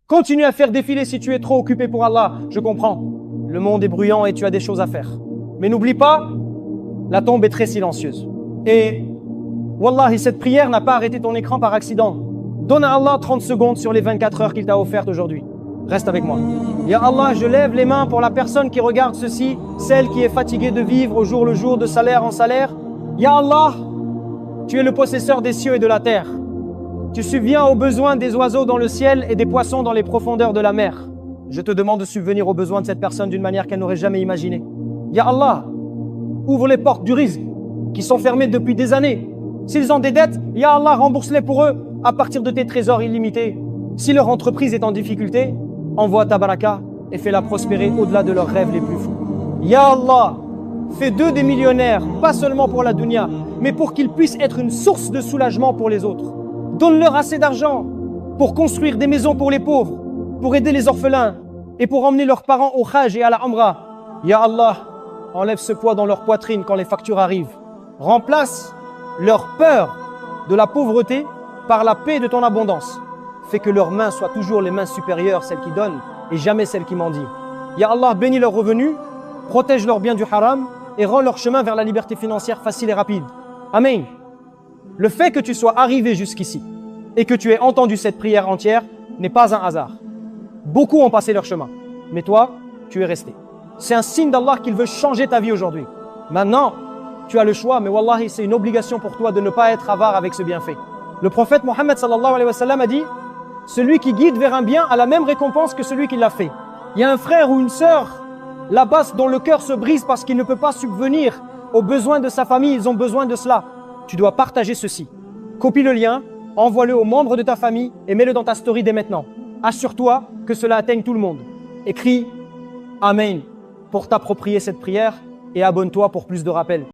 Continue à faire défiler si tu es trop occupé pour Allah, je comprends. Le monde est bruyant et tu as des choses à faire. Mais n'oublie pas, la tombe est très silencieuse. Et Wallahi, cette prière n'a pas arrêté ton écran par accident. Donne à Allah 30 secondes sur les 24 heures qu'il t'a offertes aujourd'hui. Reste avec moi. Ya Allah, je lève les mains pour la personne qui regarde ceci, celle qui est fatiguée de vivre au jour le jour, de salaire en salaire. Ya Allah, tu es le possesseur des cieux et de la terre. Tu subviens aux besoins des oiseaux dans le ciel et des poissons dans les profondeurs de la mer. Je te demande de subvenir aux besoins de cette personne d'une manière qu'elle n'aurait jamais imaginée. Ya Allah, ouvre les portes du rizq qui sont fermées depuis des années. S'ils ont des dettes, Ya Allah, rembourse-les pour eux à partir de tes trésors illimités. Si leur entreprise est en difficulté, envoie ta baraka et fais-la prospérer au-delà de leurs rêves les plus fous. Ya Allah, fais d'eux des millionnaires, pas seulement pour la dunya, mais pour qu'ils puissent être une source de soulagement pour les autres. Donne-leur assez d'argent pour construire des maisons pour les pauvres, pour aider les orphelins et pour emmener leurs parents au Hajj et à la Umrah. Ya Allah, enlève ce poids dans leur poitrine quand les factures arrivent. Remplace leur peur de la pauvreté par la paix de ton abondance. Fais que leurs mains soient toujours les mains supérieures, celles qui donnent, et jamais celles qui mendient. Ya Allah, bénis leurs revenus, protège leurs biens du haram et rend leur chemin vers la liberté financière facile et rapide. Amen. Le fait que tu sois arrivé jusqu'ici et que tu aies entendu cette prière entière n'est pas un hasard. Beaucoup ont passé leur chemin, mais toi, tu es resté. C'est un signe d'Allah qu'il veut changer ta vie aujourd'hui. Maintenant, tu as le choix, mais wallahi, c'est une obligation pour toi de ne pas être avare avec ce bienfait. Le prophète Mohammed sallallahu alayhi wa sallam a dit: celui qui guide vers un bien a la même récompense que celui qui l'a fait. Il y a un frère ou une sœur là-bas dont le cœur se brise parce qu'il ne peut pas subvenir aux besoins de sa famille, ils ont besoin de cela. Tu dois partager ceci. Copie le lien, envoie-le aux membres de ta famille et mets-le dans ta story dès maintenant. Assure-toi que cela atteigne tout le monde. Écris Amen pour t'approprier cette prière et abonne-toi pour plus de rappels.